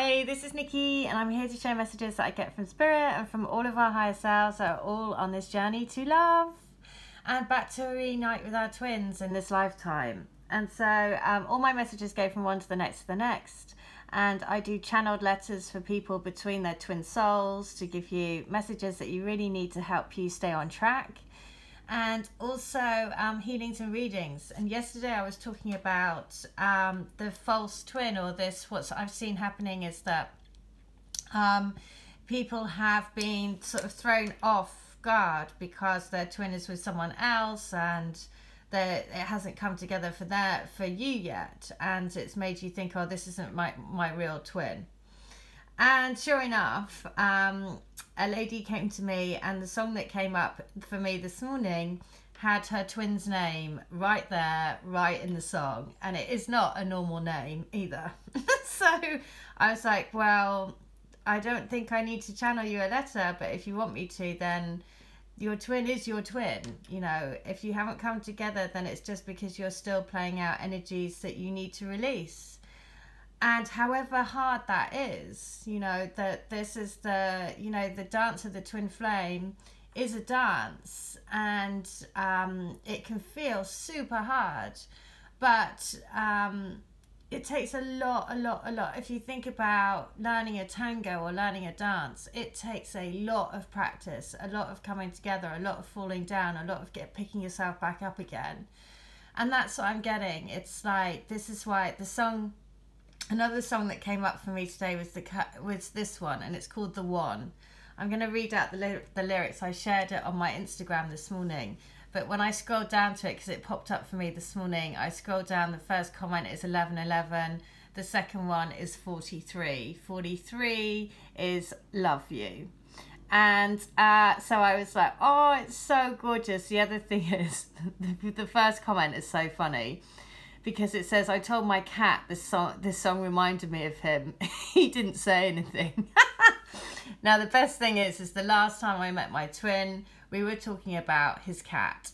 Hi, this is Nikki and I'm here to share messages that I get from Spirit and from all of our higher selves that are all on this journey to love and back to reunite with our twins in this lifetime. And so all my messages go from one to the next. And I do channeled letters for people between their twin souls to give you messages that you really need to help you stay on track. And also healings and readings. And yesterday I was talking about the false twin, or this, what I've seen happening is that people have been sort of thrown off guard because their twin is with someone else and it hasn't come together for you yet, and it's made you think, oh, this isn't my real twin. And sure enough, a lady came to me, and the song that came up for me this morning had her twin's name right there, right in the song. And it is not a normal name either. So I was like, well, I don't think I need to channel you a letter, but if you want me to, then your twin is your twin. You know, if you haven't come together, then it's just because you're still playing out energies that you need to release. And however hard that is, you know, that this is the, you know, the dance of the twin flame is a dance, and it can feel super hard, but it takes a lot. If you think about learning a tango or learning a dance, it takes a lot of practice, a lot of coming together, a lot of falling down, a lot of picking yourself back up again. And that's what I'm getting. It's like, this is why the song, another song that came up for me today was this one, and it's called The One. I'm going to read out the lyrics. I shared it on my Instagram this morning, but when I scrolled down to it, because it popped up for me this morning, I scrolled down, the first comment is 1111, the second one is 43. 43 is love you. And so I was like, oh, it's so gorgeous. The other thing is, the first comment is so funny, because it says, I told my cat this song reminded me of him. He didn't say anything. Now, the best thing is the last time I met my twin, we were talking about his cat.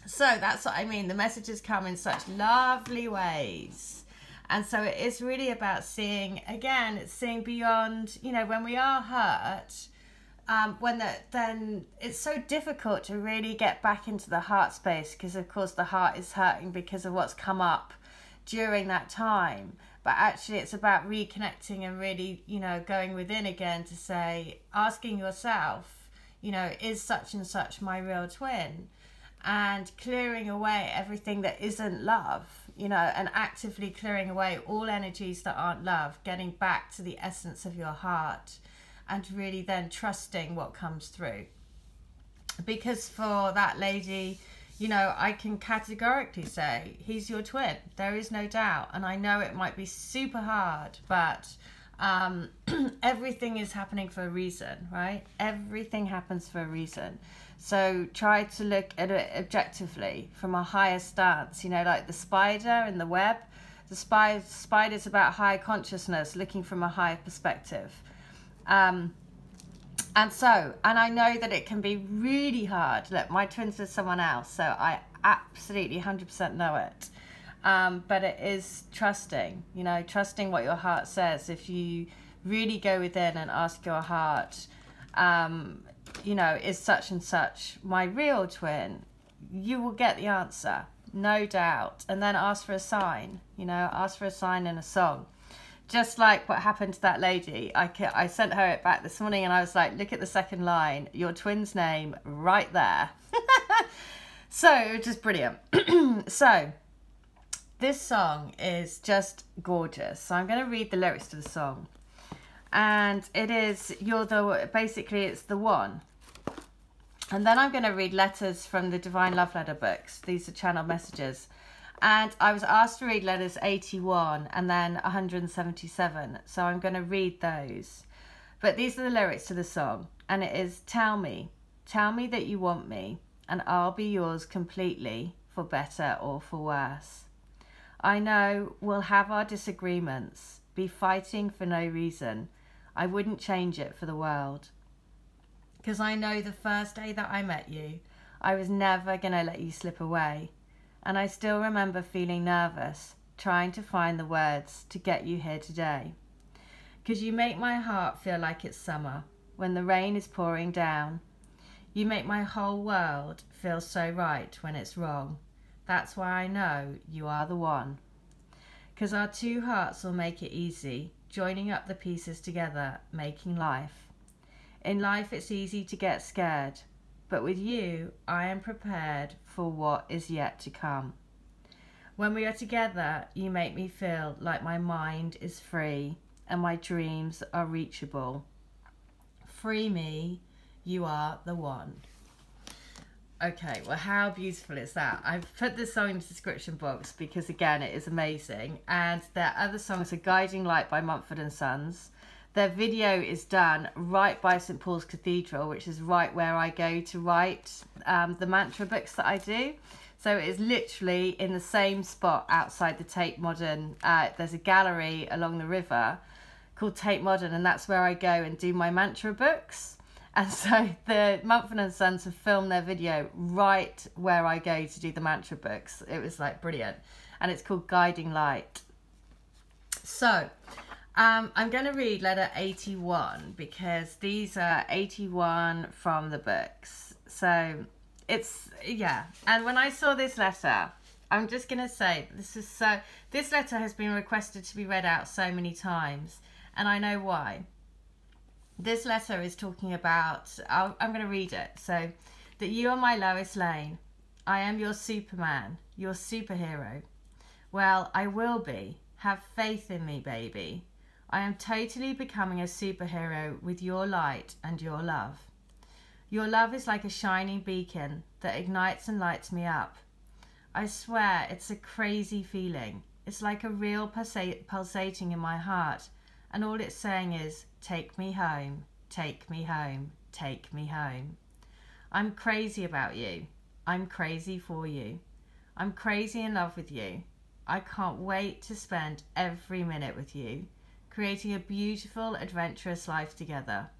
So that's what I mean. The messages come in such lovely ways. And so it is really about seeing, again, it's seeing beyond, you know, when we are hurt, then it's so difficult to really get back into the heart space, because of course the heart is hurting because of what's come up during that time. But actually it's about reconnecting and really, you know, going within again to say, asking yourself, you know, is such and such my real twin? And clearing away everything that isn't love, you know, and actively clearing away all energies that aren't love, getting back to the essence of your heart, and really then trusting what comes through. Because for that lady, you know, I can categorically say, he's your twin. There is no doubt. And I know it might be super hard, but everything is happening for a reason, right? Everything happens for a reason. So try to look at it objectively from a higher stance, you know, like the spider in the web. The spider's about higher consciousness, looking from a higher perspective. And I know that it can be really hard. Look, my twin's with someone else, so I absolutely 100% know it. But it is trusting, you know, trusting what your heart says. If you really go within and ask your heart, you know, is such and such my real twin? You will get the answer, no doubt. And then ask for a sign, you know, ask for a sign in a song. Just like what happened to that lady. I sent her it back this morning, and I was like, look at the second line, your twin's name right there. So just brilliant. So this song is just gorgeous. So I'm going to read the lyrics to the song. And it is, basically it's the one. And then I'm going to read letters from the Divine Love Letter books. These are channeled messages. And I was asked to read letters 81 and then 177. So I'm going to read those. But these are the lyrics to the song. And it is, tell me that you want me, and I'll be yours completely, for better or for worse. I know we'll have our disagreements, be fighting for no reason. I wouldn't change it for the world. Because I know the first day that I met you, I was never going to let you slip away. And I still remember feeling nervous, trying to find the words to get you here today. 'Cause you make my heart feel like it's summer when the rain is pouring down. You make my whole world feel so right when it's wrong. That's why I know you are the one. 'Cause our two hearts will make it easy, joining up the pieces together, making life. In life it's easy to get scared, but with you I am prepared for what is yet to come. When we are together, you make me feel like my mind is free and my dreams are reachable. Free me, you are the one. Okay, well, how beautiful is that? I've put this song in the description box because, again, it is amazing. And their other songs are Guiding Light by Mumford & Sons. Their video is done right by St Paul's Cathedral, which is right where I go to write the mantra books that I do. So it is literally in the same spot outside the Tate Modern. There's a gallery along the river called Tate Modern, and that's where I go and do my mantra books. And so the Mumford & Sons have filmed their video right where I go to do the mantra books. It was like brilliant. And it's called Guiding Light. So I'm going to read letter 81 because these are 81 from the books. So it's, yeah. And when I saw this letter, I'm just going to say this letter has been requested to be read out so many times. And I know why. This letter is talking about, I'm going to read it. So, that you are my Lois Lane. I am your Superman, your superhero. Well, I will be. Have faith in me, baby. I am totally becoming a superhero with your light and your love. Your love is like a shining beacon that ignites and lights me up. I swear it's a crazy feeling. It's like a real pulsating in my heart. And all it's saying is, take me home, take me home, take me home. I'm crazy about you. I'm crazy for you. I'm crazy in love with you. I can't wait to spend every minute with you, creating a beautiful, adventurous life together.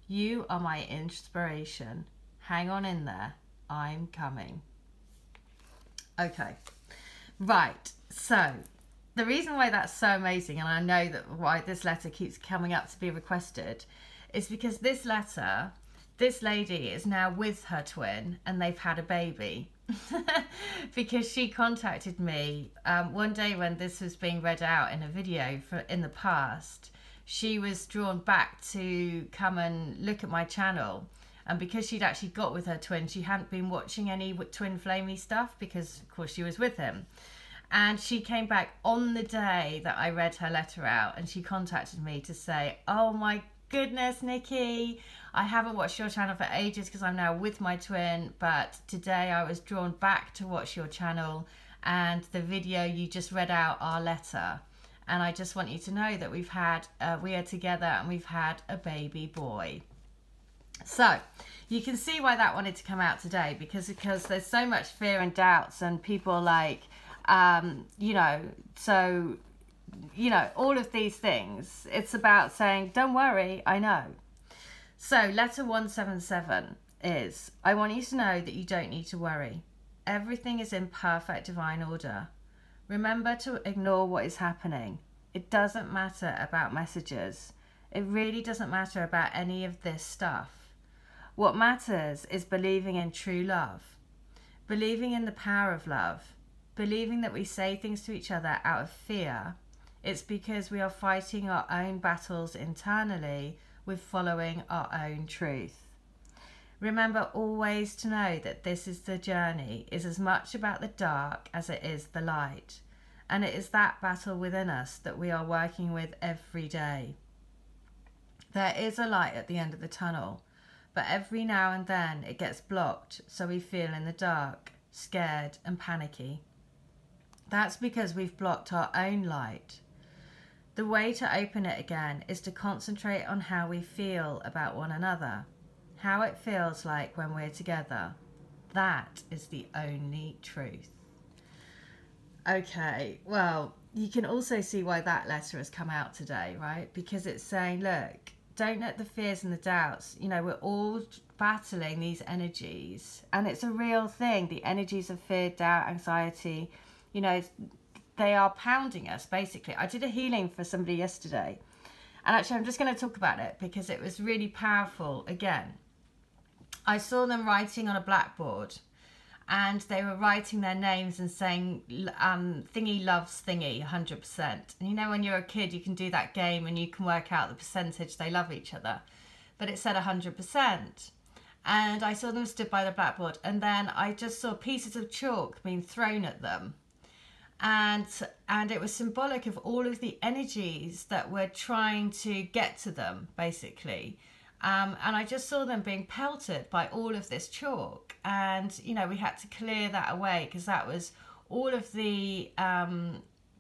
You are my inspiration. Hang on in there. I'm coming. Okay. Right. So, the reason why that's so amazing, and I know that why this letter keeps coming up to be requested, is because this letter, this lady is now with her twin and they've had a baby. Because she contacted me one day when this was being read out in a video in the past. She was drawn back to come and look at my channel. And because she'd actually got with her twin, she hadn't been watching any twin flamey stuff because, of course, she was with him. And she came back on the day that I read her letter out, and she contacted me to say, oh my goodness, Nikki, I haven't watched your channel for ages because I'm now with my twin, but today I was drawn back to watch your channel and the video you just read out our letter. And I just want you to know that we are together and we've had a baby boy. So you can see why that wanted to come out today, because there's so much fear and doubts and people like, all of these things. It's about saying, don't worry, I know. So letter 177 is, I want you to know that you don't need to worry. Everything is in perfect divine order. Remember to ignore what is happening. It doesn't matter about messages. It really doesn't matter about any of this stuff. What matters is believing in true love. Believing in the power of love. Believing that we say things to each other out of fear. It's because we are fighting our own battles internally with following our own truth. Remember always to know that the journey is as much about the dark as it is the light. And it is that battle within us that we are working with every day. There is a light at the end of the tunnel, but every now and then it gets blocked, so we feel in the dark, scared and panicky. That's because we've blocked our own light. The way to open it again is to concentrate on how we feel about one another, how it feels like when we're together. That is the only truth. Okay, well, you can also see why that letter has come out today, right? Because it's saying, look, don't let the fears and the doubts, we're all battling these energies, and it's a real thing. The energies of fear, doubt, anxiety, they are pounding us, basically. I did a healing for somebody yesterday, And actually, I'm just going to talk about it because it was really powerful. Again, I saw them writing on a blackboard, and they were writing their names and saying, thingy loves thingy 100%. And you know, when you're a kid, you can do that game and you can work out the percentage they love each other. But it said 100%. And I saw them stood by the blackboard, and then I just saw pieces of chalk being thrown at them. And it was symbolic of all of the energies that were trying to get to them, basically. And I just saw them being pelted by all of this chalk. And, you know, we had to clear that away because that was all of the,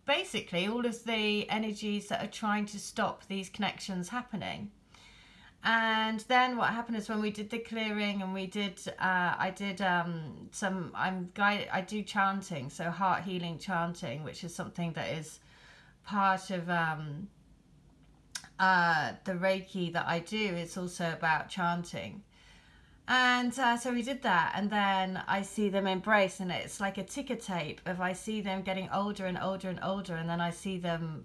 basically all of the energies that are trying to stop these connections happening. And then what happened is when we did the clearing and we did, I do chanting, so heart healing chanting, which is something that is part of the Reiki that I do. It's also about chanting. And so we did that, and then I see them embrace, and it's like a ticker tape of I see them getting older and older and older, and then I see them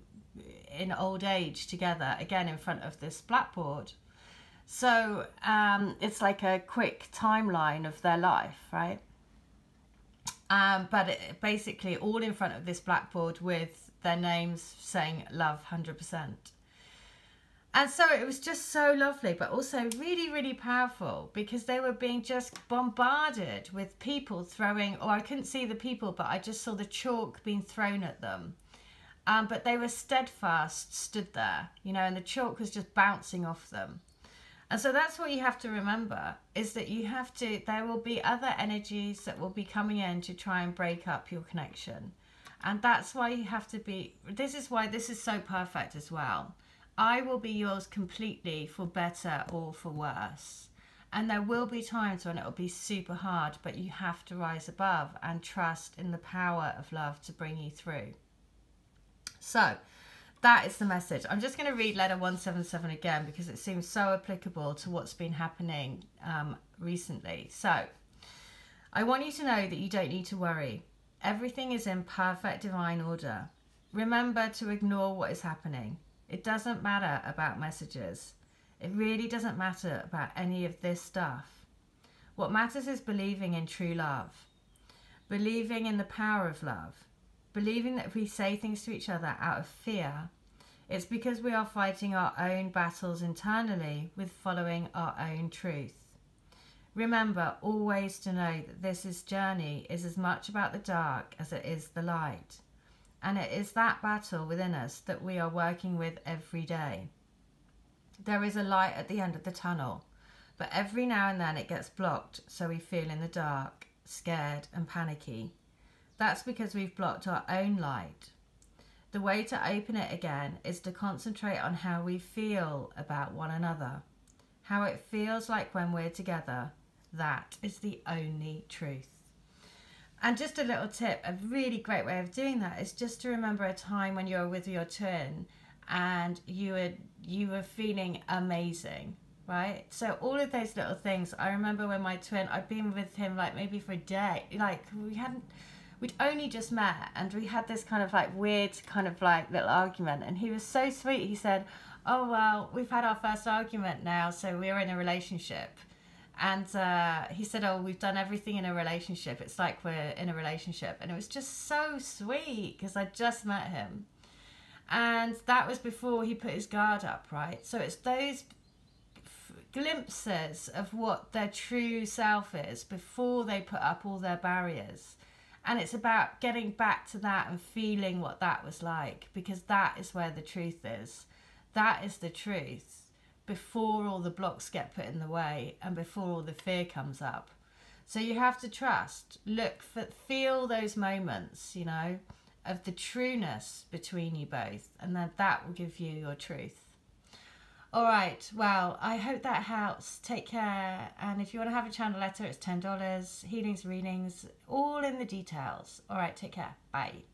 in old age together again in front of this blackboard. So it's like a quick timeline of their life, right? But basically all in front of this blackboard with their names saying love 100%. And so it was just so lovely, but also really, really powerful because they were being just bombarded with people throwing, or I couldn't see the people, but I just saw the chalk being thrown at them. But they were steadfast, stood there, you know, and the chalk was just bouncing off them. And so that's what you have to remember, is that you have to, there will be other energies that will be coming in to try and break up your connection. And that's why you have to be, this is why this is so perfect as well. I will be yours completely for better or for worse. And there will be times when it will be super hard, but you have to rise above and trust in the power of love to bring you through. So that is the message. I'm just going to read letter 177 again because it seems so applicable to what's been happening recently. So I want you to know that you don't need to worry. Everything is in perfect divine order. Remember to ignore what is happening. It doesn't matter about messages. It really doesn't matter about any of this stuff. What matters is believing in true love. Believing in the power of love. Believing that if we say things to each other out of fear, it's because we are fighting our own battles internally with following our own truth. Remember always to know that this journey is as much about the dark as it is the light. And it is that battle within us that we are working with every day. There is a light at the end of the tunnel, but every now and then it gets blocked, so we feel in the dark, scared and panicky. That's because we've blocked our own light. The way to open it again is to concentrate on how we feel about one another, how it feels like when we're together. That is the only truth. And just a little tip, a really great way of doing that is just to remember a time when you were with your twin and you were feeling amazing, right? So all of those little things. I remember when my twin, I'd been with him like maybe for a day, like we'd only just met, and we had this kind of like weird kind of like little argument, and he was so sweet. He said, oh well, we've had our first argument now, so we're in a relationship. And he said, oh, we've done everything in a relationship. It's like we're in a relationship. And it was just so sweet because I just met him. And that was before he put his guard up, right? So it's those glimpses of what their true self is before they put up all their barriers. And it's about getting back to that and feeling what that was like, because that is where the truth is. That is the truth. Before all the blocks get put in the way and before all the fear comes up. So you have to trust, feel those moments, you know, of the trueness between you both, and then that will give you your truth. All right, well, I hope that helps. Take care. And if you want to have a channel letter, it's $10. Healings, readings, all in the details. All right, take care. Bye.